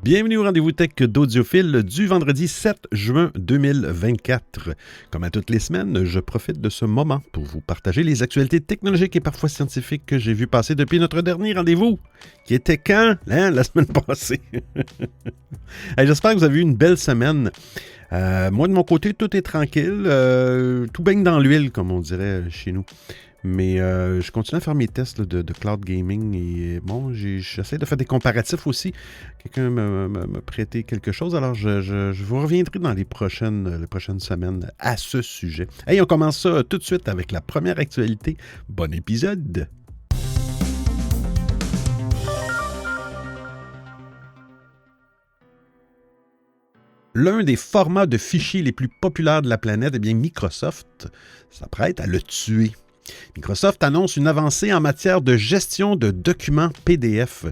Bienvenue au rendez-vous tech d'Audiophile du vendredi 7 juin 2024. Comme à toutes les semaines, je profite de ce moment pour vous partager les actualités technologiques et parfois scientifiques que j'ai vu passer depuis notre dernier rendez-vous, qui était quand? La semaine passée. Hey, j'espère que vous avez eu une belle semaine. Moi, de mon côté, tout est tranquille. Tout baigne dans l'huile, comme on dirait chez nous. Mais je continue à faire mes tests là, de cloud gaming et bon, j'essaie de faire des comparatifs aussi. Quelqu'un m'a prêté quelque chose, alors je vous reviendrai dans les prochaines semaines à ce sujet. Hey, on commence ça tout de suite avec la première actualité. Bon épisode! L'un des formats de fichiers les plus populaires de la planète, eh bien Microsoft s'apprête à le tuer. Microsoft annonce une avancée en matière de gestion de documents PDF.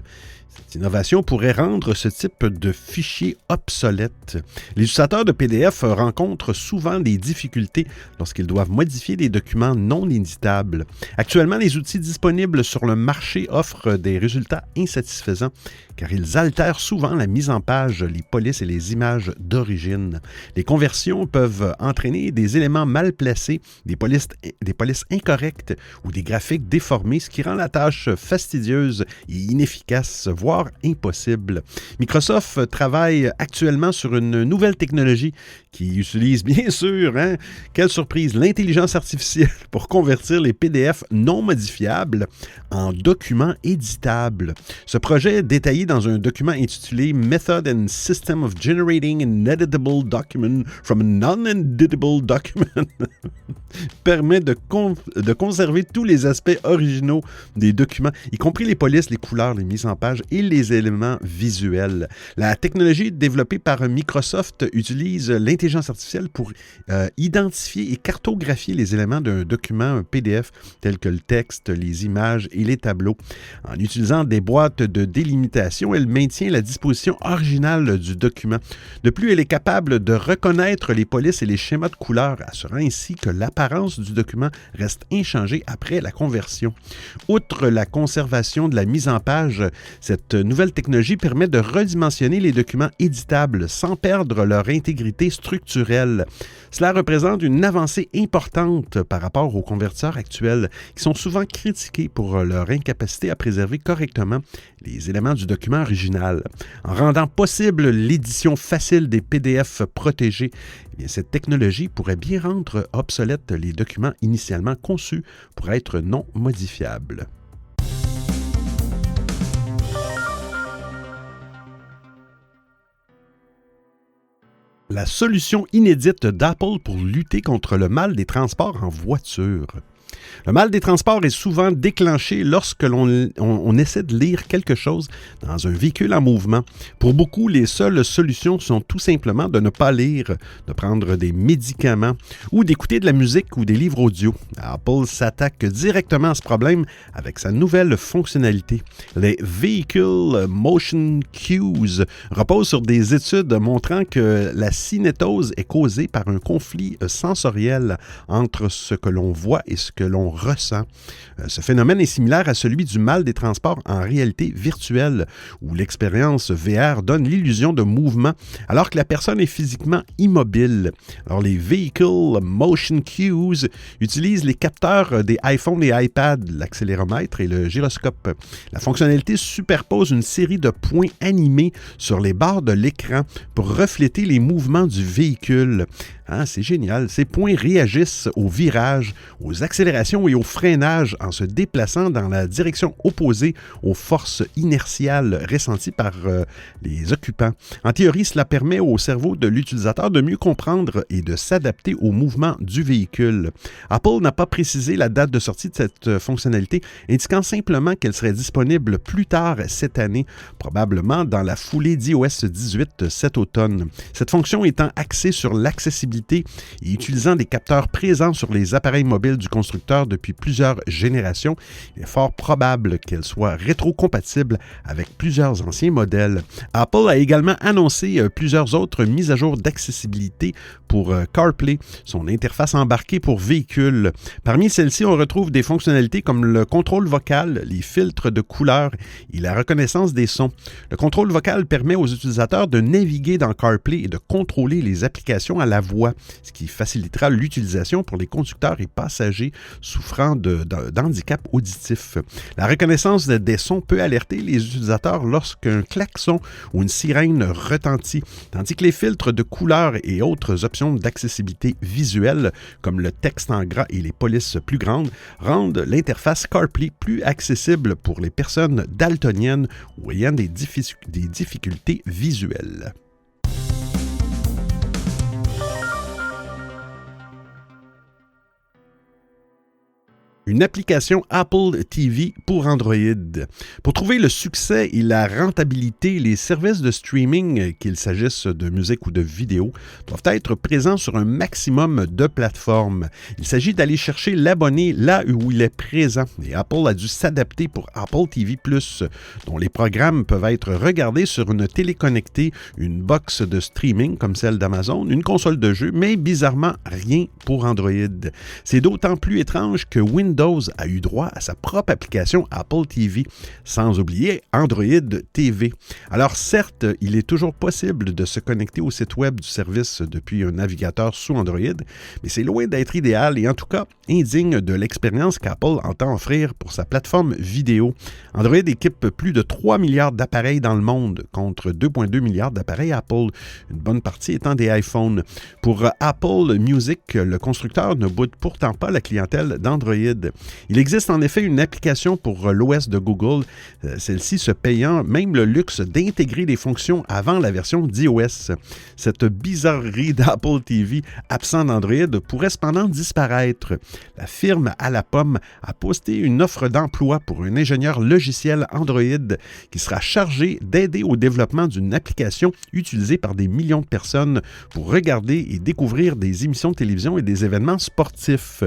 Cette innovation pourrait rendre ce type de fichier obsolète. Les utilisateurs de PDF rencontrent souvent des difficultés lorsqu'ils doivent modifier des documents non éditables. Actuellement, les outils disponibles sur le marché offrent des résultats insatisfaisants car ils altèrent souvent la mise en page, les polices et les images d'origine. Les conversions peuvent entraîner des éléments mal placés, des polices incorrectes ou des graphiques déformés, ce qui rend la tâche fastidieuse et inefficace, voire impossible. Microsoft travaille actuellement sur une nouvelle technologie qui utilise bien sûr, quelle surprise, l'intelligence artificielle pour convertir les PDF non modifiables en documents éditables. Ce projet est détaillé dans un document intitulé Method and System of Generating an Editable Document from a Non-Editable Document permet de conserver tous les aspects originaux des documents, y compris les polices, les couleurs, les mises en page et les éléments visuels. La technologie développée par Microsoft utilise l'intelligence artificielle pour identifier et cartographier les éléments d'un document PDF tels que le texte, les images et les tableaux. En utilisant des boîtes de délimitation, elle maintient la disposition originale du document. De plus, elle est capable de reconnaître les polices et les schémas de couleurs, assurant ainsi que l'apparence du document reste inchangée après la conversion. Outre la conservation de la mise en page, cette nouvelle technologie permet de redimensionner les documents éditables sans perdre leur intégrité structurelle. Cela représente une avancée importante par rapport aux convertisseurs actuels qui sont souvent critiqués pour leur incapacité à préserver correctement les éléments du document original. En rendant possible l'édition facile des PDF protégés, eh bien, cette technologie pourrait bien rendre obsolètes les documents initialement conçus pour être non modifiables. La solution inédite d'Apple pour lutter contre le mal des transports en voiture. Le mal des transports est souvent déclenché lorsque l'on essaie de lire quelque chose dans un véhicule en mouvement. Pour beaucoup, les seules solutions sont tout simplement de ne pas lire, de prendre des médicaments ou d'écouter de la musique ou des livres audio. Apple s'attaque directement à ce problème avec sa nouvelle fonctionnalité. Les Vehicle Motion Cues reposent sur des études montrant que la cinétose est causée par un conflit sensoriel entre ce que l'on voit et ce que l'on ressent. Ce phénomène est similaire à celui du mal des transports en réalité virtuelle, où l'expérience VR donne l'illusion de mouvement alors que la personne est physiquement immobile. Alors, les Vehicle Motion Cues utilisent les capteurs des iPhones et iPads, l'accéléromètre et le gyroscope. La fonctionnalité superpose une série de points animés sur les barres de l'écran pour refléter les mouvements du véhicule. C'est génial. Ces points réagissent aux virages, aux accélérations et au freinage en se déplaçant dans la direction opposée aux forces inertiales ressenties par les occupants. En théorie, cela permet au cerveau de l'utilisateur de mieux comprendre et de s'adapter au mouvement du véhicule. Apple n'a pas précisé la date de sortie de cette fonctionnalité, indiquant simplement qu'elle serait disponible plus tard cette année, probablement dans la foulée d'iOS 18 cet automne. Cette fonction étant axée sur l'accessibilité et utilisant des capteurs présents sur les appareils mobiles du constructeur depuis plusieurs générations, il est fort probable qu'elle soit rétrocompatible avec plusieurs anciens modèles. Apple a également annoncé plusieurs autres mises à jour d'accessibilité pour CarPlay, son interface embarquée pour véhicules. Parmi celles-ci, on retrouve des fonctionnalités comme le contrôle vocal, les filtres de couleurs et la reconnaissance des sons. Le contrôle vocal permet aux utilisateurs de naviguer dans CarPlay et de contrôler les applications à la voix, ce qui facilitera l'utilisation pour les conducteurs et passagers souffrant d'handicap auditif. La reconnaissance des sons peut alerter les utilisateurs lorsqu'un klaxon ou une sirène retentit, tandis que les filtres de couleurs et autres options d'accessibilité visuelle, comme le texte en gras et les polices plus grandes, rendent l'interface CarPlay plus accessible pour les personnes daltoniennes ou ayant des difficultés visuelles. Une application Apple TV pour Android. Pour trouver le succès et la rentabilité, les services de streaming, qu'il s'agisse de musique ou de vidéo, doivent être présents sur un maximum de plateformes. Il s'agit d'aller chercher l'abonné là où il est présent. Et Apple a dû s'adapter pour Apple TV+, dont les programmes peuvent être regardés sur une télé connectée, une box de streaming comme celle d'Amazon, une console de jeu, mais bizarrement rien pour Android. C'est d'autant plus étrange que Windows a eu droit à sa propre application Apple TV, sans oublier Android TV. Alors certes, il est toujours possible de se connecter au site web du service depuis un navigateur sous Android, mais c'est loin d'être idéal et en tout cas indigne de l'expérience qu'Apple entend offrir pour sa plateforme vidéo. Android équipe plus de 3 milliards d'appareils dans le monde, contre 2,2 milliards d'appareils Apple, une bonne partie étant des iPhones. Pour Apple Music, le constructeur ne boude pourtant pas la clientèle d'Android. Il existe en effet une application pour l'OS de Google, celle-ci se payant même le luxe d'intégrer les fonctions avant la version d'iOS. Cette bizarrerie d'Apple TV absent d'Android pourrait cependant disparaître. La firme à la pomme a posté une offre d'emploi pour un ingénieur logiciel Android qui sera chargé d'aider au développement d'une application utilisée par des millions de personnes pour regarder et découvrir des émissions de télévision et des événements sportifs.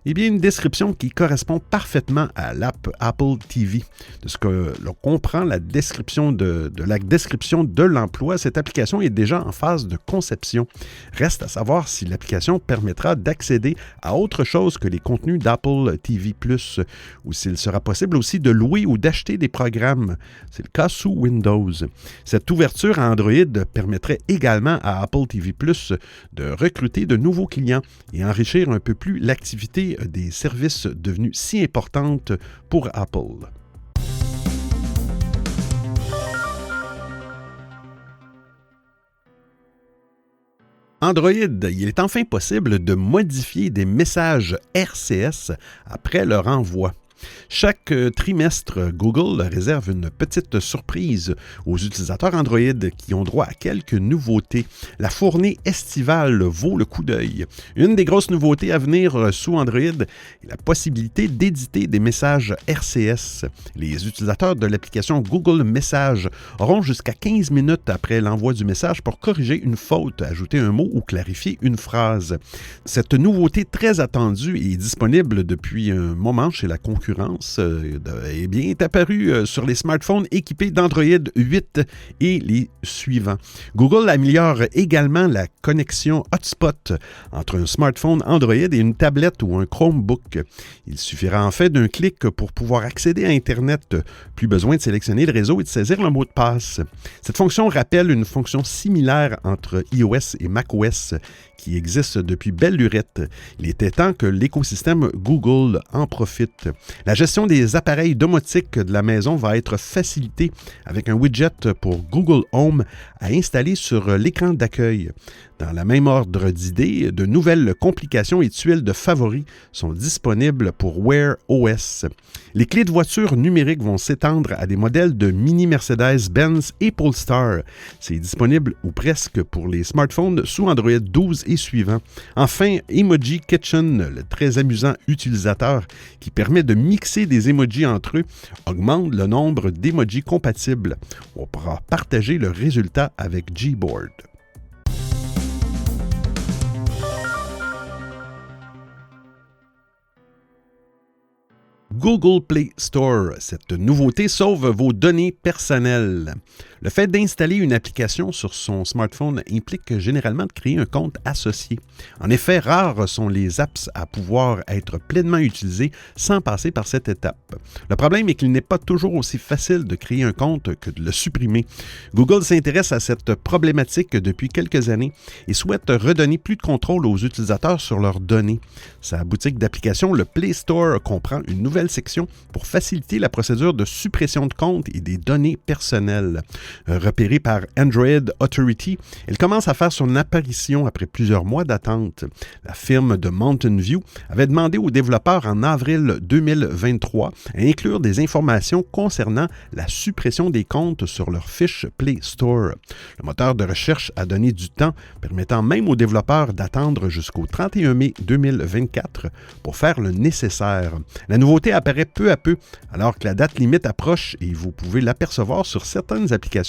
Eh bien, une description qui correspond parfaitement à l'app Apple TV. De ce que l'on comprend, la description de l'emploi, cette application est déjà en phase de conception. Reste à savoir si l'application permettra d'accéder à autre chose que les contenus d'Apple TV+, ou s'il sera possible aussi de louer ou d'acheter des programmes. C'est le cas sous Windows. Cette ouverture à Android permettrait également à Apple TV+, de recruter de nouveaux clients et enrichir un peu plus l'activité des services devenus si importantes pour Apple. Android, il est enfin possible de modifier des messages RCS après leur envoi. Chaque trimestre, Google réserve une petite surprise aux utilisateurs Android qui ont droit à quelques nouveautés. La fournée estivale vaut le coup d'œil. Une des grosses nouveautés à venir sous Android est la possibilité d'éditer des messages RCS. Les utilisateurs de l'application Google Messages auront jusqu'à 15 minutes après l'envoi du message pour corriger une faute, ajouter un mot ou clarifier une phrase. Cette nouveauté très attendue est disponible depuis un moment chez la concurrence. Est apparu sur les smartphones équipés d'Android 8 et les suivants. Google améliore également la connexion hotspot entre un smartphone Android et une tablette ou un Chromebook. Il suffira en fait d'un clic pour pouvoir accéder à Internet. Plus besoin de sélectionner le réseau et de saisir le mot de passe. Cette fonction rappelle une fonction similaire entre iOS et macOS qui existe depuis belle lurette. Il était temps que l'écosystème Google en profite. La gestion des appareils domotiques de la maison va être facilitée avec un widget pour Google Home à installer sur l'écran d'accueil. Dans la même ordre d'idées, de nouvelles complications et tuiles de favoris sont disponibles pour Wear OS. Les clés de voiture numériques vont s'étendre à des modèles de mini Mercedes-Benz et Polestar. C'est disponible ou presque pour les smartphones sous Android 12 et suivants. Enfin, Emoji Kitchen, le très amusant utilisateur qui permet de mixer des emojis entre eux, augmente le nombre d'emojis compatibles. On pourra partager le résultat avec Gboard. Google Play Store. Cette nouveauté sauve vos données personnelles. Le fait d'installer une application sur son smartphone implique généralement de créer un compte associé. En effet, rares sont les apps à pouvoir être pleinement utilisées sans passer par cette étape. Le problème est qu'il n'est pas toujours aussi facile de créer un compte que de le supprimer. Google s'intéresse à cette problématique depuis quelques années et souhaite redonner plus de contrôle aux utilisateurs sur leurs données. Sa boutique d'applications, le Play Store, comprend une nouvelle section pour faciliter la procédure de suppression de comptes et des données personnelles. Repérée par Android Authority, elle commence à faire son apparition après plusieurs mois d'attente. La firme de Mountain View avait demandé aux développeurs en avril 2023 à inclure des informations concernant la suppression des comptes sur leur fiche Play Store. Le moteur de recherche a donné du temps, permettant même aux développeurs d'attendre jusqu'au 31 mai 2024 pour faire le nécessaire. La nouveauté apparaît peu à peu, alors que la date limite approche et vous pouvez l'apercevoir sur certaines applications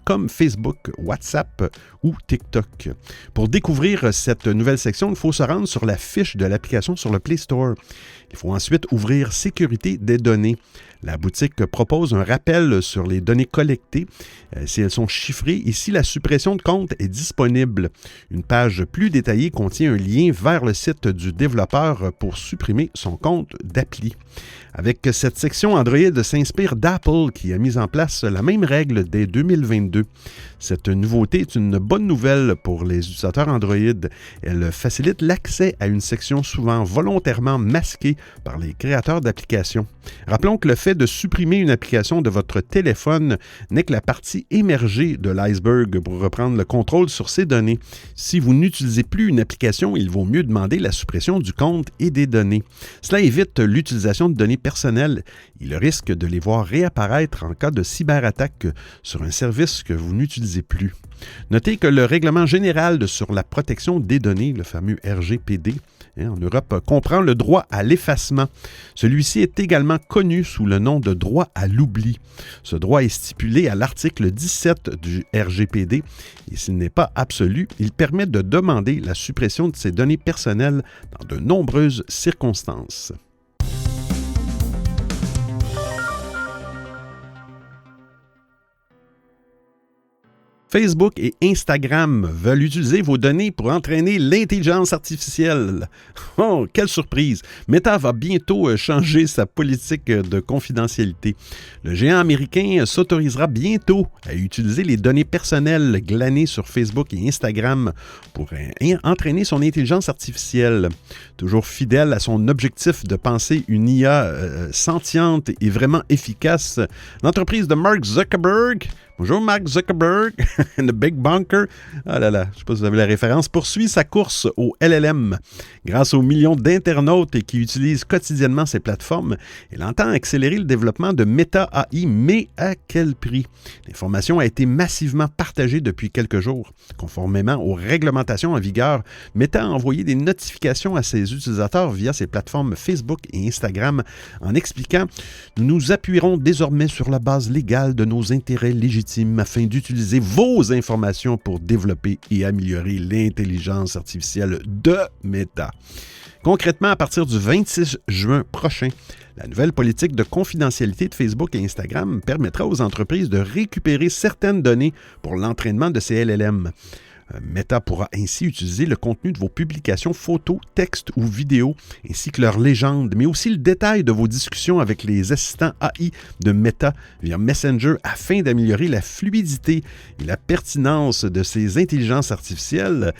comme Facebook, WhatsApp ou TikTok. Pour découvrir cette nouvelle section, il faut se rendre sur la fiche de l'application sur le Play Store. Il faut ensuite ouvrir Sécurité des données. La boutique propose un rappel sur les données collectées, si elles sont chiffrées et si la suppression de compte est disponible. Une page plus détaillée contient un lien vers le site du développeur pour supprimer son compte d'appli. Avec cette section, Android s'inspire d'Apple qui a mis en place la même règle dès 2022. Cette nouveauté est une bonne nouvelle pour les utilisateurs Android. Elle facilite l'accès à une section souvent volontairement masquée par les créateurs d'applications. Rappelons que le fait de supprimer une application de votre téléphone n'est que la partie émergée de l'iceberg pour reprendre le contrôle sur ses données. Si vous n'utilisez plus une application, il vaut mieux demander la suppression du compte et des données. Cela évite l'utilisation de données personnelles et le risque de les voir réapparaître en cas de cyberattaque sur un service que vous n'utilisez plus. Notez que le règlement général sur la protection des données, le fameux RGPD, en Europe, comprend le droit à l'effacement. Celui-ci est également connu sous le nom de droit à l'oubli. Ce droit est stipulé à l'article 17 du RGPD et s'il n'est pas absolu, il permet de demander la suppression de ces données personnelles dans de nombreuses circonstances. Facebook et Instagram veulent utiliser vos données pour entraîner l'intelligence artificielle. Oh, quelle surprise! Meta va bientôt changer sa politique de confidentialité. Le géant américain s'autorisera bientôt à utiliser les données personnelles glanées sur Facebook et Instagram pour entraîner son intelligence artificielle. Toujours fidèle à son objectif de penser une IA sentiente et vraiment efficace, l'entreprise de Mark Zuckerberg, bonjour Mark Zuckerberg, The Big Bunker, ah là là, je ne sais pas si vous avez la référence, poursuit sa course au LLM. Grâce aux millions d'internautes qui utilisent quotidiennement ces plateformes, elle entend accélérer le développement de Meta AI, mais à quel prix? L'information a été massivement partagée depuis quelques jours. Conformément aux réglementations en vigueur, Meta a envoyé des notifications à ses utilisateurs via ses plateformes Facebook et Instagram en expliquant « Nous nous appuierons désormais sur la base légale de nos intérêts légitimes afin d'utiliser vos informations pour développer et améliorer l'intelligence artificielle de Meta. » Concrètement, à partir du 26 juin prochain, la nouvelle politique de confidentialité de Facebook et Instagram permettra aux entreprises de récupérer certaines données pour l'entraînement de ces LLM. Meta pourra ainsi utiliser le contenu de vos publications photos, textes ou vidéos, ainsi que leurs légendes, mais aussi le détail de vos discussions avec les assistants AI de Meta via Messenger afin d'améliorer la fluidité et la pertinence de ces intelligences artificielles.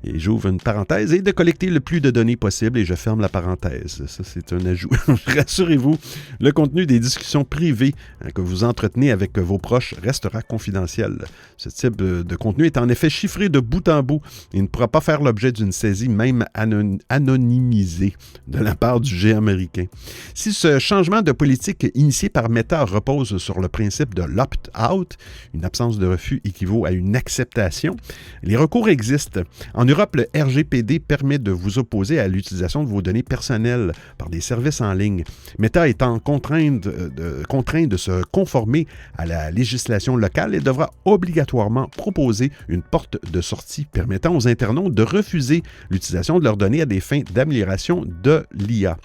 Et j'ouvre une parenthèse, et de collecter le plus de données possible, et je ferme la parenthèse. Ça, c'est un ajout. Rassurez-vous, le contenu des discussions privées que vous entretenez avec vos proches restera confidentiel. Ce type de contenu est en effet chiffré de bout en bout et ne pourra pas faire l'objet d'une saisie même anonymisée de la part du géant américain. Si ce changement de politique initié par Meta repose sur le principe de l'opt-out, une absence de refus équivaut à une acceptation, les recours existent. En Europe, le RGPD permet de vous opposer à l'utilisation de vos données personnelles par des services en ligne. Meta étant contraint de se conformer à la législation locale et devra obligatoirement proposer une porte de sortie permettant aux internautes de refuser l'utilisation de leurs données à des fins d'amélioration de l'IA.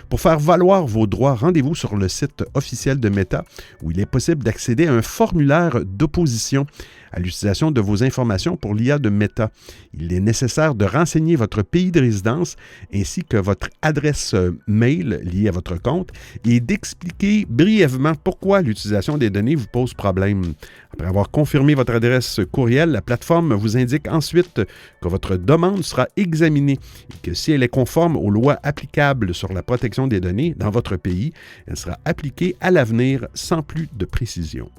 Pour faire valoir vos droits, rendez-vous sur le site officiel de Meta où il est possible d'accéder à un formulaire d'opposition à l'utilisation de vos informations pour l'IA de Meta. Il est nécessaire de renseigner votre pays de résidence ainsi que votre adresse mail liée à votre compte et d'expliquer brièvement pourquoi l'utilisation des données vous pose problème. Après avoir confirmé votre adresse courriel, la plateforme vous indique ensuite que votre demande sera examinée et que si elle est conforme aux lois applicables sur la protection des données dans votre pays, elle sera appliquée à l'avenir sans plus de précision.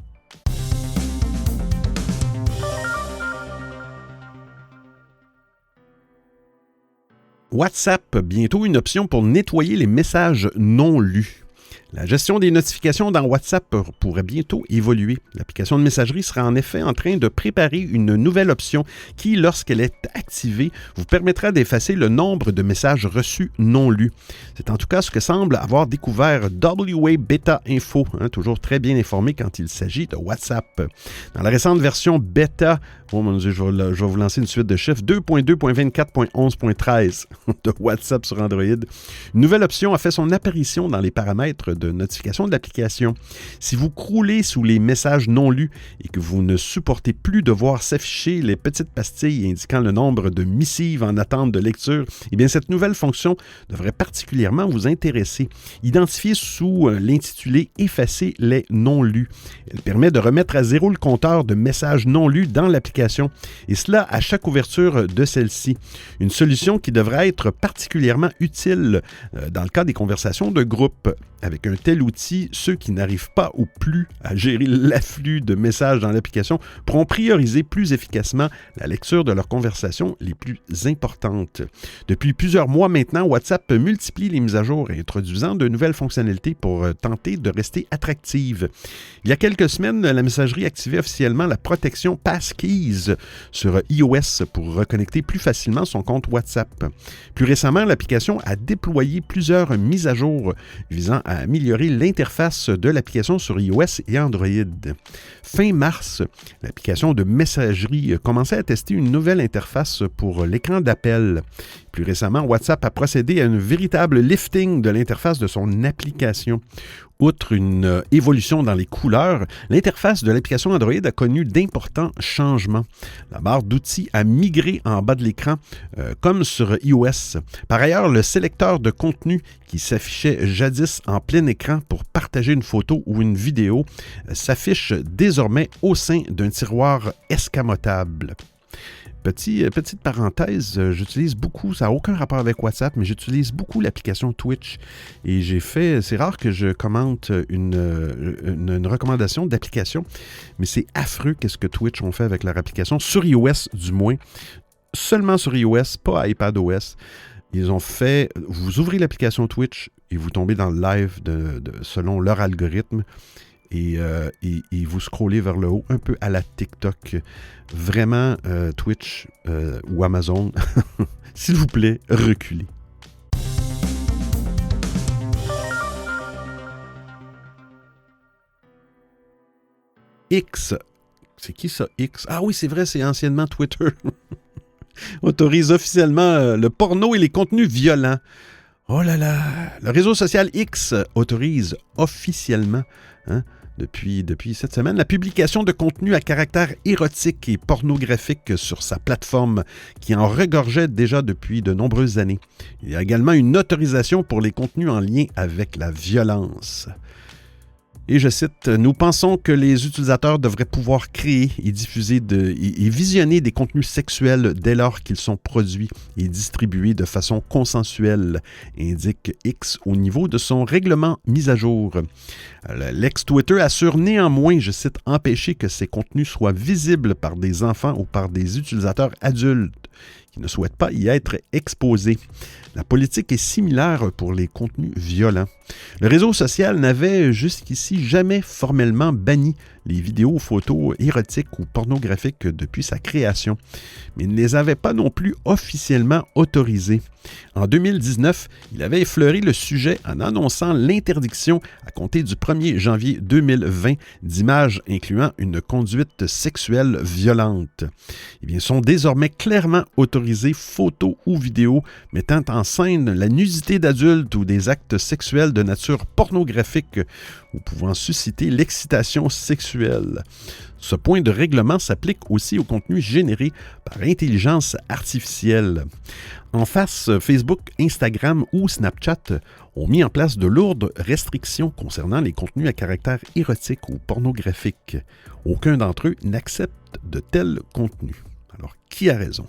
WhatsApp, bientôt une option pour nettoyer les messages non lus. La gestion des notifications dans WhatsApp pourrait bientôt évoluer. L'application de messagerie sera en effet en train de préparer une nouvelle option qui, lorsqu'elle est activée, vous permettra d'effacer le nombre de messages reçus non lus. C'est en tout cas ce que semble avoir découvert WA Beta Info, toujours très bien informé quand il s'agit de WhatsApp. Dans la récente version bêta, oh mon Dieu, je vais vous lancer une suite de chiffres, 2.2.24.11.13 de WhatsApp sur Android. Une nouvelle option a fait son apparition dans les paramètres de notification de l'application. Si vous croulez sous les messages non lus et que vous ne supportez plus de voir s'afficher les petites pastilles indiquant le nombre de missives en attente de lecture, eh bien cette nouvelle fonction devrait particulièrement vous intéresser. Identifiée sous l'intitulé « Effacer les non lus ». Elle permet de remettre à zéro le compteur de messages non lus dans l'application, et cela à chaque ouverture de celle-ci. Une solution qui devrait être particulièrement utile dans le cas des conversations de groupe. Avec un tel outil, ceux qui n'arrivent pas ou plus à gérer l'afflux de messages dans l'application pourront prioriser plus efficacement la lecture de leurs conversations les plus importantes. Depuis plusieurs mois maintenant, WhatsApp multiplie les mises à jour, introduisant de nouvelles fonctionnalités pour tenter de rester attractive. Il y a quelques semaines, la messagerie activait officiellement la protection Passkeys sur iOS pour reconnecter plus facilement son compte WhatsApp. Plus récemment, l'application a déployé plusieurs mises à jour visant à améliorer l'interface de l'application sur iOS et Android. Fin mars, l'application de messagerie commençait à tester une nouvelle interface pour l'écran d'appel. Plus récemment, WhatsApp a procédé à un véritable lifting de l'interface de son application. Outre une évolution dans les couleurs, l'interface de l'application Android a connu d'importants changements. La barre d'outils a migré en bas de l'écran, comme sur iOS. Par ailleurs, le sélecteur de contenu qui s'affichait jadis en plein écran pour partager une photo ou une vidéo s'affiche désormais au sein d'un tiroir escamotable. Petite parenthèse, j'utilise beaucoup, ça n'a aucun rapport avec WhatsApp, mais j'utilise beaucoup l'application Twitch. Et c'est rare que je commente une recommandation d'application, mais c'est affreux qu'est-ce que Twitch ont fait avec leur application, sur iOS du moins, seulement sur iOS, pas iPadOS. Ils ont fait, vous ouvrez l'application Twitch et vous tombez dans le live selon leur algorithme. Et vous scrollez vers le haut, un peu à la TikTok. Vraiment, Twitch ou Amazon, s'il vous plaît, reculez. X. C'est qui ça, X? Ah oui, c'est vrai, c'est anciennement Twitter. Autorise officiellement le porno et les contenus violents. Oh là là! Le réseau social X autorise officiellement, depuis cette semaine, la publication de contenus à caractère érotique et pornographique sur sa plateforme qui en regorgeait déjà depuis de nombreuses années. Il y a également une autorisation pour les contenus en lien avec la violence. Et je cite, « Nous pensons que les utilisateurs devraient pouvoir créer et diffuser et visionner des contenus sexuels dès lors qu'ils sont produits et distribués de façon consensuelle », indique X au niveau de son règlement mis à jour. L'ex-Twitter assure néanmoins, je cite, « empêcher que ces contenus soient visibles par des enfants ou par des utilisateurs adultes qui ne souhaitent pas y être exposés. » La politique est similaire pour les contenus violents. Le réseau social n'avait jusqu'ici jamais formellement banni les vidéos, photos érotiques ou pornographiques depuis sa création, mais il ne les avait pas non plus officiellement autorisées. En 2019, il avait effleuré le sujet en annonçant l'interdiction à compter du 1er janvier 2020 d'images incluant une conduite sexuelle violente. Eh bien, sont désormais clairement autorisées photos ou vidéos mettant en scène la nudité d'adultes ou des actes sexuels de nature pornographique ou pouvant susciter l'excitation sexuelle. Ce point de règlement s'applique aussi au contenu généré par intelligence artificielle. En face, Facebook, Instagram ou Snapchat ont mis en place de lourdes restrictions concernant les contenus à caractère érotique ou pornographique. Aucun d'entre eux n'accepte de tels contenus. Alors, qui a raison?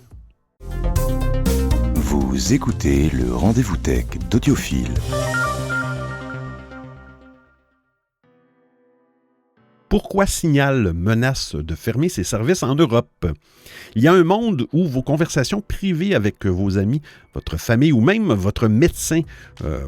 Vous écoutez le Rendez-vous Tech d'Audiophile. Pourquoi Signal menace de fermer ses services en Europe? Il y a un monde où vos conversations privées avec vos amis, votre famille ou même votre médecin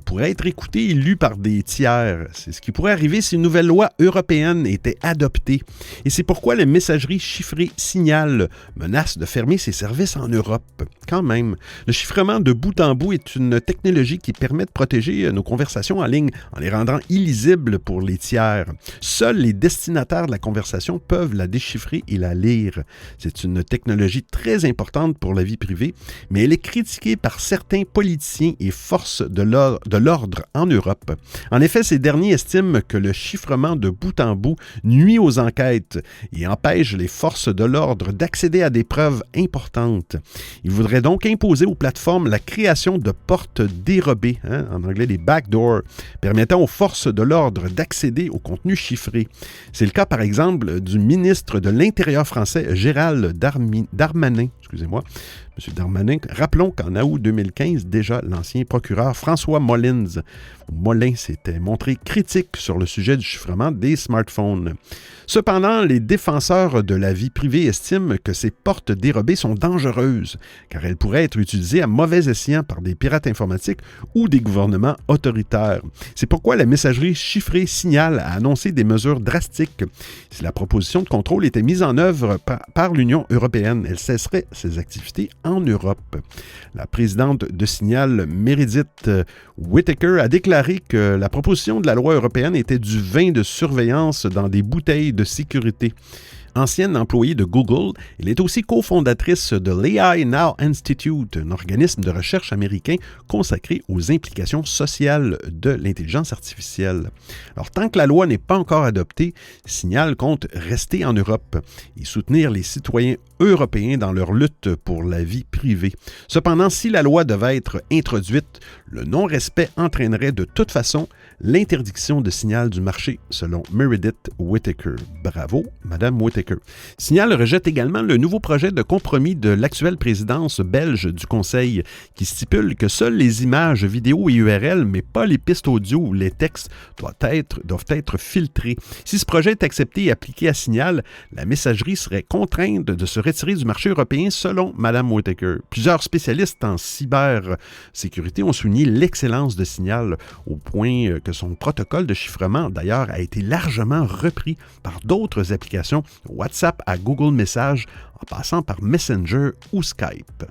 pourraient être écoutées et lues par des tiers. C'est ce qui pourrait arriver si une nouvelle loi européenne était adoptée. Et c'est pourquoi la messagerie chiffrée Signal menace de fermer ses services en Europe. Quand même, le chiffrement de bout en bout est une technologie qui permet de protéger nos conversations en ligne en les rendant illisibles pour les tiers. Seuls les destinataires de la conversation peuvent la déchiffrer et la lire. C'est une technologie très importante pour la vie privée, mais elle est critiquée par certains politiciens et forces de l'ordre en Europe. En effet, ces derniers estiment que le chiffrement de bout en bout nuit aux enquêtes et empêche les forces de l'ordre d'accéder à des preuves importantes. Ils voudraient donc imposer aux plateformes la création de portes dérobées, en anglais des backdoors, permettant aux forces de l'ordre d'accéder au contenu chiffré. C'est le cas, par exemple, du ministre de l'Intérieur français, Gérald Darmanin. M. Darmanin. Rappelons qu'en août 2015, déjà, l'ancien procureur François Molins s'était montré critique sur le sujet du chiffrement des smartphones. Cependant, les défenseurs de la vie privée estiment que ces portes dérobées sont dangereuses, car elles pourraient être utilisées à mauvais escient par des pirates informatiques ou des gouvernements autoritaires. C'est pourquoi la messagerie chiffrée Signal a annoncé des mesures drastiques. Si la proposition de contrôle était mise en œuvre par l'Union européenne, elle cesserait ses activités en Europe. La présidente de Signal, Meredith Whittaker, a déclaré que la proposition de la loi européenne était du vin de surveillance dans des bouteilles de sécurité. Ancienne employée de Google, elle est aussi cofondatrice de l'AI Now Institute, un organisme de recherche américain consacré aux implications sociales de l'intelligence artificielle. Alors, tant que la loi n'est pas encore adoptée, Signal compte rester en Europe et soutenir les citoyens européens dans leur lutte pour la vie privée. Cependant, si la loi devait être introduite, le non-respect entraînerait de toute façon l'interdiction de Signal du marché, selon Meredith Whittaker. Bravo, Madame Whittaker. Signal rejette également le nouveau projet de compromis de l'actuelle présidence belge du Conseil, qui stipule que seules les images, vidéos et URL, mais pas les pistes audio ou les textes, doivent être filtrés. Si ce projet est accepté et appliqué à Signal, la messagerie serait contrainte de se retirer du marché européen, selon Mme Whittaker. Plusieurs spécialistes en cybersécurité ont souligné l'excellence de Signal, au point que son protocole de chiffrement, d'ailleurs, a été largement repris par d'autres applications, WhatsApp à Google Messages, en passant par Messenger ou Skype.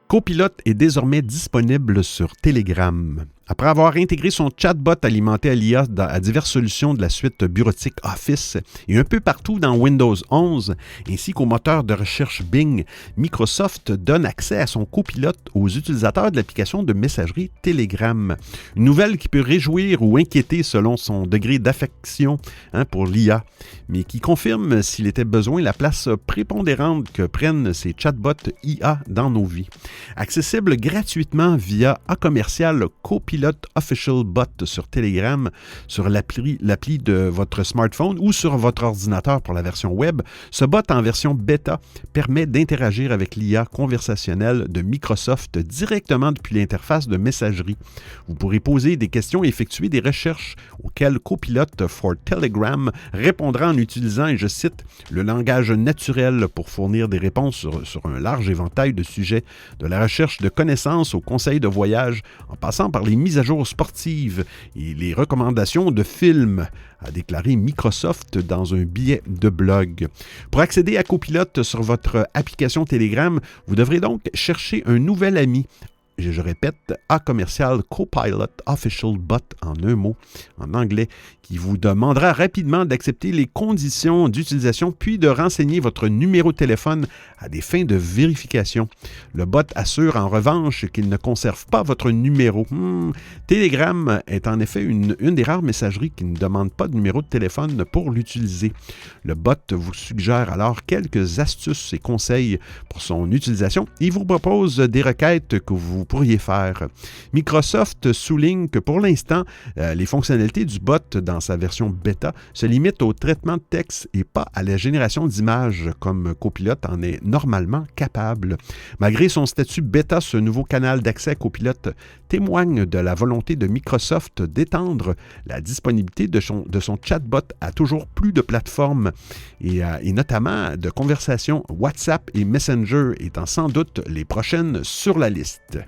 Copilot est désormais disponible sur Telegram. Après avoir intégré son chatbot alimenté à l'IA à diverses solutions de la suite bureautique Office et un peu partout dans Windows 11, ainsi qu'au moteur de recherche Bing, Microsoft donne accès à son copilote aux utilisateurs de l'application de messagerie Telegram. Une nouvelle qui peut réjouir ou inquiéter selon son degré d'affection pour l'IA, mais qui confirme, s'il était besoin, la place prépondérante que prennent ces chatbots IA dans nos vies. Accessible gratuitement via A-commercial Copilot Copilot Official Bot sur Telegram, sur l'appli de votre smartphone ou sur votre ordinateur pour la version web. Ce bot en version bêta permet d'interagir avec l'IA conversationnelle de Microsoft directement depuis l'interface de messagerie. Vous pourrez poser des questions et effectuer des recherches auxquelles Copilot for Telegram répondra en utilisant, et je cite, le langage naturel pour fournir des réponses sur un large éventail de sujets, de la recherche de connaissances aux conseils de voyage, en passant par les mises à jour sportives et les recommandations de films, a déclaré Microsoft dans un billet de blog. Pour accéder à Copilot sur votre application Telegram, vous devrez donc chercher un nouvel ami. Je répète, Copilot Official Bot en un mot, en anglais, qui vous demandera rapidement d'accepter les conditions d'utilisation puis de renseigner votre numéro de téléphone à des fins de vérification. Le bot assure en revanche qu'il ne conserve pas votre numéro. Telegram est en effet une des rares messageries qui ne demande pas de numéro de téléphone pour l'utiliser. Le bot vous suggère alors quelques astuces et conseils pour son utilisation. Il vous propose des requêtes que vous pourriez faire. Microsoft souligne que pour l'instant, les fonctionnalités du bot dans sa version bêta se limitent au traitement de texte et pas à la génération d'images comme Copilot en est normalement capable. Malgré son statut bêta, ce nouveau canal d'accès à Copilot témoigne de la volonté de Microsoft d'étendre la disponibilité de son chatbot à toujours plus de plateformes et notamment de conversations WhatsApp et Messenger étant sans doute les prochaines sur la liste.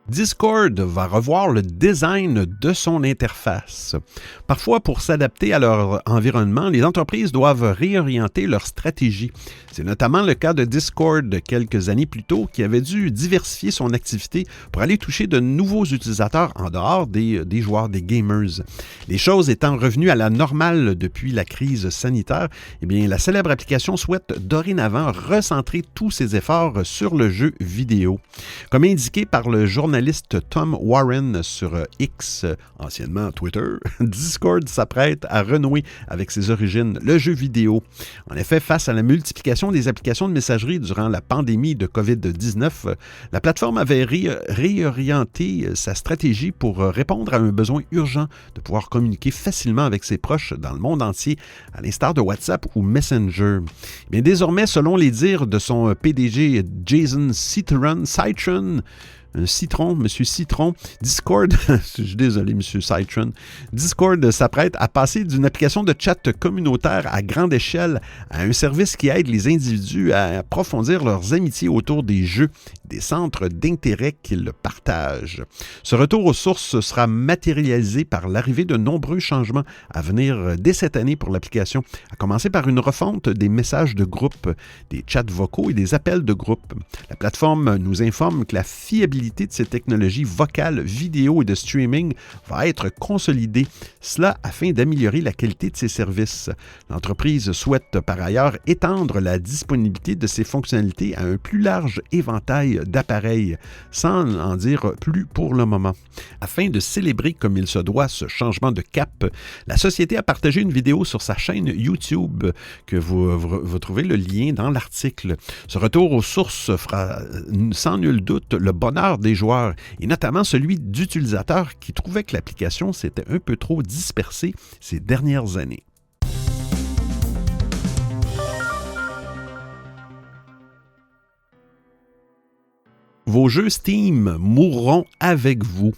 Discord va revoir le design de son interface. Parfois, pour s'adapter à leur environnement, les entreprises doivent réorienter leur stratégie. C'est notamment le cas de Discord quelques années plus tôt, qui avait dû diversifier son activité pour aller toucher de nouveaux utilisateurs en dehors des joueurs, des gamers. Les choses étant revenues à la normale depuis la crise sanitaire, eh bien, la célèbre application souhaite dorénavant recentrer tous ses efforts sur le jeu vidéo. Comme indiqué par le journaliste Tom Warren sur X, anciennement Twitter, Discord s'apprête à renouer avec ses origines, le jeu vidéo. En effet, face à la multiplication des applications de messagerie durant la pandémie de COVID-19, la plateforme avait réorienté sa stratégie pour répondre à un besoin urgent de pouvoir communiquer facilement avec ses proches dans le monde entier, à l'instar de WhatsApp ou Messenger. Bien, désormais, selon les dires de son PDG Jason Citron, Monsieur Citron, Discord, je suis désolé, Monsieur Citron, Discord s'apprête à passer d'une application de chat communautaire à grande échelle à un service qui aide les individus à approfondir leurs amitiés autour des jeux, des centres d'intérêt qu'ils partagent. Ce retour aux sources sera matérialisé par l'arrivée de nombreux changements à venir dès cette année pour l'application, à commencer par une refonte des messages de groupe, des chats vocaux et des appels de groupe. La plateforme nous informe que la fiabilité de ces technologies vocales, vidéo et de streaming va être consolidée, cela afin d'améliorer la qualité de ses services. L'entreprise souhaite par ailleurs étendre la disponibilité de ces fonctionnalités à un plus large éventail d'appareils, sans en dire plus pour le moment. Afin de célébrer comme il se doit ce changement de cap, la société a partagé une vidéo sur sa chaîne YouTube que vous trouvez le lien dans l'article. Ce retour aux sources fera sans nul doute le bonheur des joueurs, et notamment celui d'utilisateurs qui trouvaient que l'application s'était un peu trop dispersée ces dernières années. Vos jeux Steam mourront avec vous.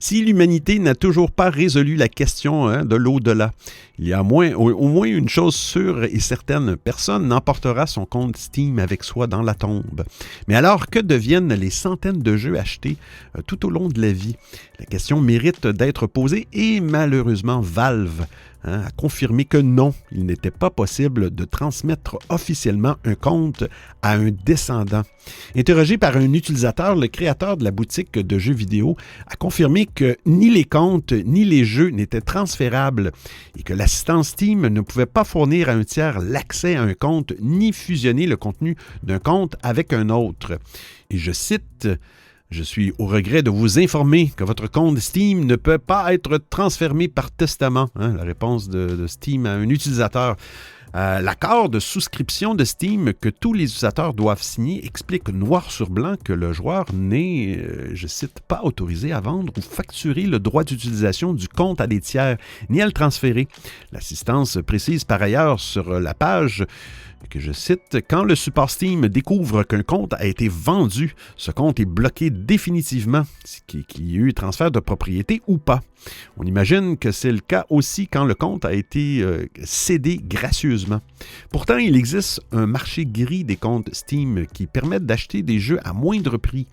Si l'humanité n'a toujours pas résolu la question de l'au-delà, il y a au moins une chose sûre et certaine, personne n'emportera son compte Steam avec soi dans la tombe. Mais alors, que deviennent les centaines de jeux achetés tout au long de la vie? La question mérite d'être posée et malheureusement Valve a confirmé que non, il n'était pas possible de transmettre officiellement un compte à un descendant. Interrogé par un utilisateur, le créateur de la boutique de jeux vidéo a confirmé que ni les comptes ni les jeux n'étaient transférables et que l'assistant Steam ne pouvait pas fournir à un tiers l'accès à un compte ni fusionner le contenu d'un compte avec un autre. Et je cite... Je suis au regret de vous informer que votre compte Steam ne peut pas être transféré par testament. La réponse de Steam à un utilisateur. L'accord de souscription de Steam que tous les utilisateurs doivent signer explique noir sur blanc que le joueur n'est, je cite, pas autorisé à vendre ou facturer le droit d'utilisation du compte à des tiers, ni à le transférer. L'assistance précise par ailleurs sur la page que je cite, « Quand le support Steam découvre qu'un compte a été vendu, ce compte est bloqué définitivement, qu'il y ait eu transfert de propriété ou pas. On imagine que c'est le cas aussi quand le compte a été cédé gracieusement. Pourtant, il existe un marché gris des comptes Steam qui permettent d'acheter des jeux à moindre prix.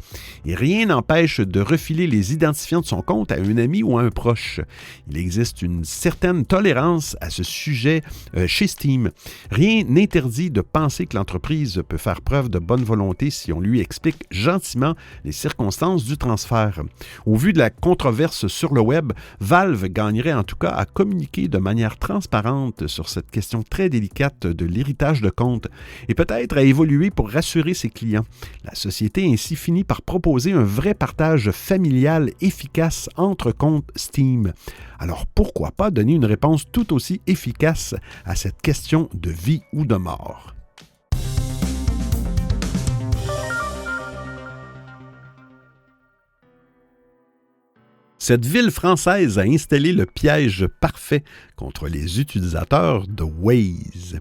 Et rien n'empêche de refiler les identifiants de son compte à un ami ou à un proche. Il existe une certaine tolérance à ce sujet chez Steam. Rien n'interdit de penser que l'entreprise peut faire preuve de bonne volonté si on lui explique gentiment les circonstances du transfert. Au vu de la controverse sur le web, Valve gagnerait en tout cas à communiquer de manière transparente sur cette question très délicate de l'héritage de compte et peut-être à évoluer pour rassurer ses clients. La société ainsi finit par proposer un vrai partage familial efficace entre comptes Steam. Alors pourquoi pas donner une réponse tout aussi efficace à cette question de vie ou de mort? Cette ville française a installé le piège parfait contre les utilisateurs de Waze.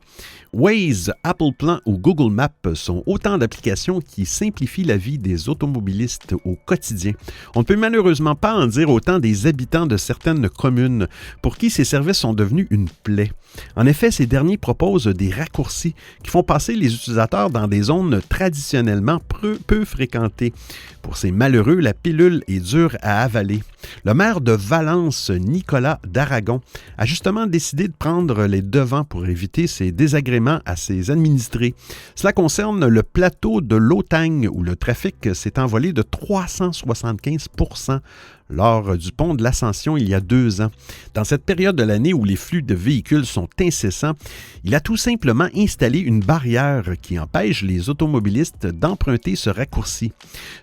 Waze, Apple Plan ou Google Maps sont autant d'applications qui simplifient la vie des automobilistes au quotidien. On ne peut malheureusement pas en dire autant des habitants de certaines communes pour qui ces services sont devenus une plaie. En effet, ces derniers proposent des raccourcis qui font passer les utilisateurs dans des zones traditionnellement peu fréquentées. Pour ces malheureux, la pilule est dure à avaler. Le maire de Valence, Nicolas d'Aragon, a justement décidé de prendre les devants pour éviter ces désagréments à ses administrés. Cela concerne le plateau de l'Auttagne où le trafic s'est envolé de 375 % lors du pont de l'Ascension il y a 2 ans. Dans cette période de l'année où les flux de véhicules sont incessants, il a tout simplement installé une barrière qui empêche les automobilistes d'emprunter ce raccourci.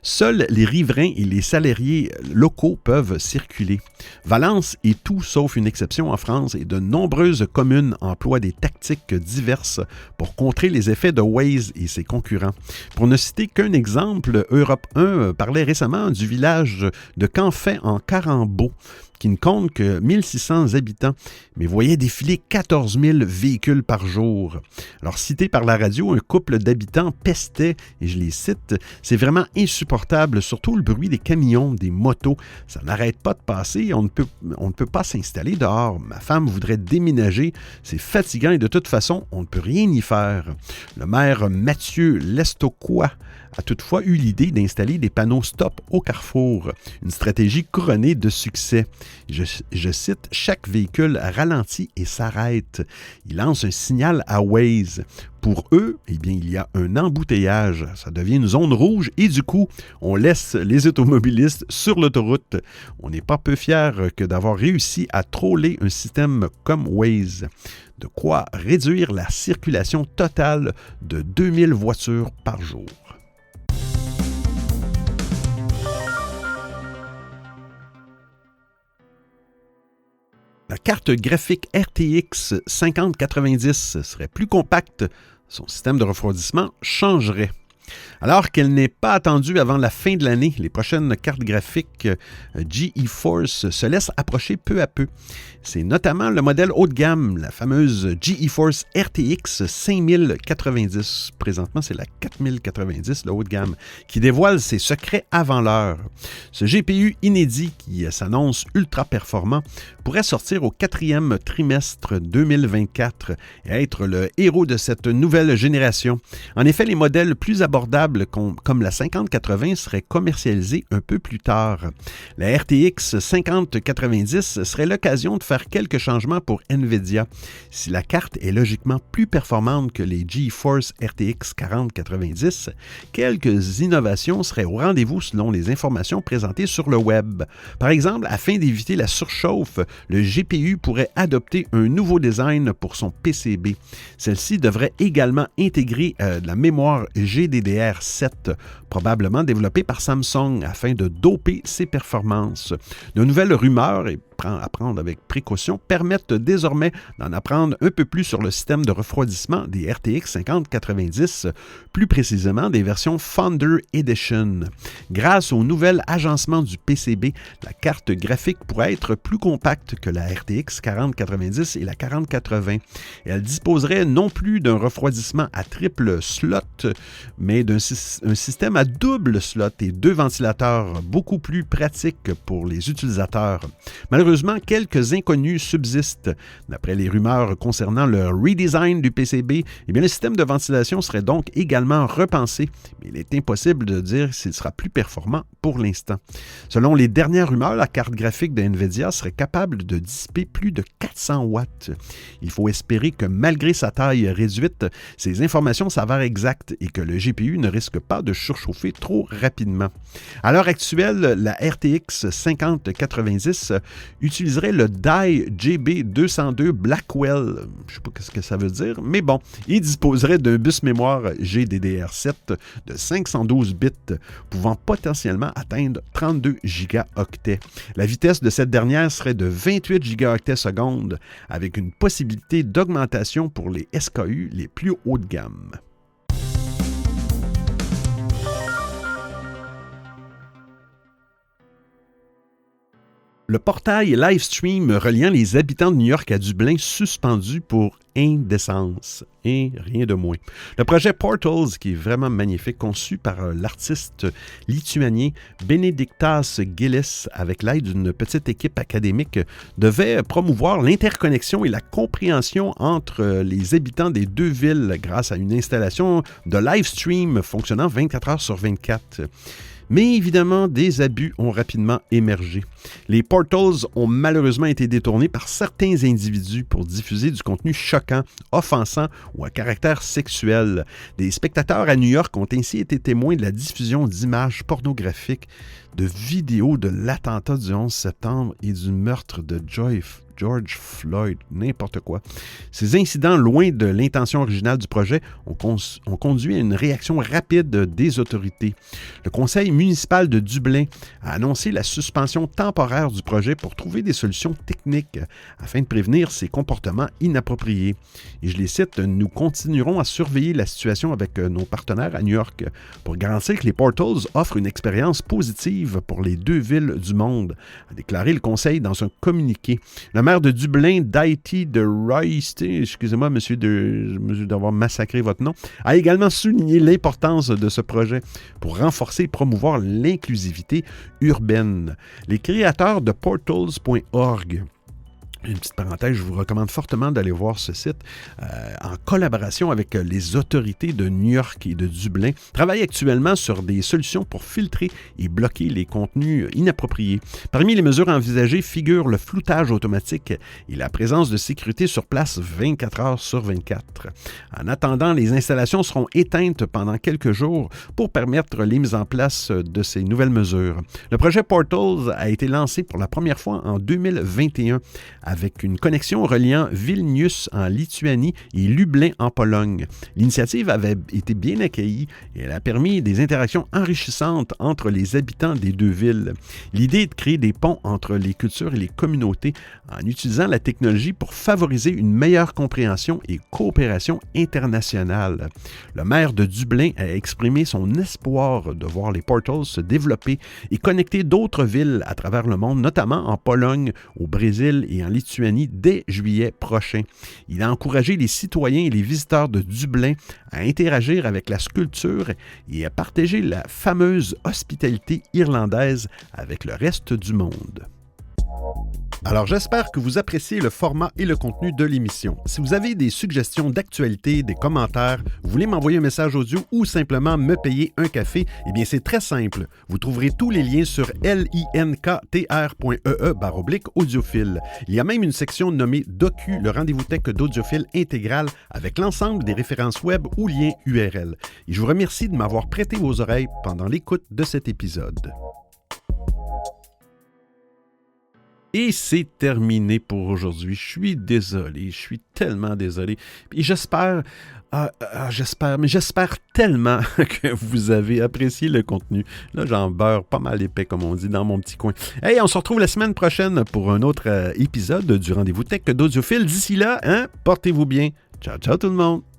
Seuls les riverains et les salariés locaux peuvent circuler. Valence est tout sauf une exception en France et de nombreuses communes emploient des tactiques diverses pour contrer les effets de Waze et ses concurrents. Pour ne citer qu'un exemple, Europe 1 parlait récemment du village de Canfin en Carambeau, qui ne compte que 1600 habitants, mais voyait défiler 14 000 véhicules par jour. Alors, cité par la radio, un couple d'habitants pestait, et je les cite, « C'est vraiment insupportable, surtout le bruit des camions, des motos. Ça n'arrête pas de passer, on ne peut pas s'installer dehors. Ma femme voudrait déménager, c'est fatigant et de toute façon, on ne peut rien y faire. » Le maire Mathieu Lestocois a toutefois eu l'idée d'installer des panneaux stop au carrefour, une stratégie couronnée de succès. Je cite, « Chaque véhicule ralentit et s'arrête. Il lance un signal à Waze. Pour eux, eh bien, il y a un embouteillage. Ça devient une zone rouge et du coup, on laisse les automobilistes sur l'autoroute. On n'est pas peu fiers que d'avoir réussi à troller un système comme Waze. De quoi réduire la circulation totale de 2000 voitures par jour. » La carte graphique RTX 5090 serait plus compacte, son système de refroidissement changerait. Alors qu'elle n'est pas attendue avant la fin de l'année, les prochaines cartes graphiques GeForce se laissent approcher peu à peu. C'est notamment le modèle haut de gamme, la fameuse GeForce RTX 5090. Présentement, c'est la 4090, le haut de gamme, qui dévoile ses secrets avant l'heure. Ce GPU inédit, qui s'annonce ultra performant, pourrait sortir au 4e trimestre 2024 et être le héros de cette nouvelle génération. En effet, les modèles plus abordables comme la 5080 seraient commercialisés un peu plus tard. La RTX 5090 serait l'occasion de faire quelques changements pour NVIDIA. Si la carte est logiquement plus performante que les GeForce RTX 4090, quelques innovations seraient au rendez-vous selon les informations présentées sur le web. Par exemple, afin d'éviter la surchauffe, le GPU pourrait adopter un nouveau design pour son PCB. Celle-ci devrait également intégrer de la mémoire GDDR7, probablement développée par Samsung afin de doper ses performances. De nouvelles rumeurs et à prendre avec précaution, permettent désormais d'en apprendre un peu plus sur le système de refroidissement des RTX 5090, plus précisément des versions Founder Edition. Grâce au nouvel agencement du PCB, la carte graphique pourrait être plus compacte que la RTX 4090 et la 4080. Elle disposerait non plus d'un refroidissement à triple slot, mais d'un système à double slot et 2 ventilateurs, beaucoup plus pratique pour les utilisateurs. Malheureusement, quelques inconnus subsistent. D'après les rumeurs concernant le redesign du PCB, le système de ventilation serait donc également repensé, mais il est impossible de dire s'il sera plus performant pour l'instant. Selon les dernières rumeurs, la carte graphique de NVIDIA serait capable de dissiper plus de 400 watts. Il faut espérer que malgré sa taille réduite, ces informations s'avèrent exactes et que le GPU ne risque pas de surchauffer trop rapidement. À l'heure actuelle, la RTX 5090 utiliserait le Die GB202 Blackwell. Je ne sais pas ce que ça veut dire, mais bon, il disposerait d'un bus mémoire GDDR7 de 512 bits, pouvant potentiellement atteindre 32 gigaoctets. La vitesse de cette dernière serait de 28 gigaoctets secondes, avec une possibilité d'augmentation pour les SKU les plus haut de gamme. Le portail Livestream reliant les habitants de New York à Dublin suspendu pour indécence. Et rien de moins. Le projet Portals, qui est vraiment magnifique, conçu par l'artiste lituanien Benediktas Gilis avec l'aide d'une petite équipe académique, devait promouvoir l'interconnexion et la compréhension entre les habitants des deux villes grâce à une installation de Livestream fonctionnant 24 heures sur 24. Mais évidemment, des abus ont rapidement émergé. Les portals ont malheureusement été détournés par certains individus pour diffuser du contenu choquant, offensant ou à caractère sexuel. Des spectateurs à New York ont ainsi été témoins de la diffusion d'images pornographiques, de vidéos de l'attentat du 11 septembre et du meurtre de George Floyd, n'importe quoi. Ces incidents, loin de l'intention originale du projet, ont conduit à une réaction rapide des autorités. Le conseil municipal de Dublin a annoncé la suspension temporaire du projet pour trouver des solutions techniques afin de prévenir ces comportements inappropriés. Et je les cite, « Nous continuerons à surveiller la situation avec nos partenaires à New York pour garantir que les Portals offrent une expérience positive pour les deux villes du monde », a déclaré le conseil dans un communiqué. Le maire de Dublin, Daithí de Royste, excusez-moi, monsieur d'avoir massacré votre nom, a également souligné l'importance de ce projet pour renforcer et promouvoir l'inclusivité urbaine. Les créateurs de Portals.org, une petite parenthèse, je vous recommande fortement d'aller voir ce site, en collaboration avec les autorités de New York et de Dublin, travaillent actuellement sur des solutions pour filtrer et bloquer les contenus inappropriés. Parmi les mesures envisagées figurent le floutage automatique et la présence de sécurité sur place 24 heures sur 24. En attendant, les installations seront éteintes pendant quelques jours pour permettre les mises en place de ces nouvelles mesures. Le projet Portals a été lancé pour la première fois en 2021 avec une connexion reliant Vilnius en Lituanie et Lublin en Pologne. L'initiative avait été bien accueillie et elle a permis des interactions enrichissantes entre les habitants des deux villes. L'idée est de créer des ponts entre les cultures et les communautés en utilisant la technologie pour favoriser une meilleure compréhension et coopération internationale. Le maire de Dublin a exprimé son espoir de voir les Portals se développer et connecter d'autres villes à travers le monde, notamment en Pologne, au Brésil et en Lituanie dès juillet prochain. Il a encouragé les citoyens et les visiteurs de Dublin à interagir avec la sculpture et à partager la fameuse hospitalité irlandaise avec le reste du monde. Alors, j'espère que vous appréciez le format et le contenu de l'émission. Si vous avez des suggestions d'actualité, des commentaires, vous voulez m'envoyer un message audio ou simplement me payer un café, eh bien, c'est très simple. Vous trouverez tous les liens sur linktr.ee/audiophile. Il y a même une section nommée Docu, le rendez-vous tech d'Audiophile intégral avec l'ensemble des références web ou liens URL. Et je vous remercie de m'avoir prêté vos oreilles pendant l'écoute de cet épisode. Et c'est terminé pour aujourd'hui. Je suis désolé, je suis tellement désolé. Et j'espère tellement que vous avez apprécié le contenu. Là, j'en beurre pas mal épais, comme on dit, dans mon petit coin. Hey, on se retrouve la semaine prochaine pour un autre épisode du Rendez-vous Tech d'Audiophile. D'ici là, portez-vous bien. Ciao, ciao tout le monde!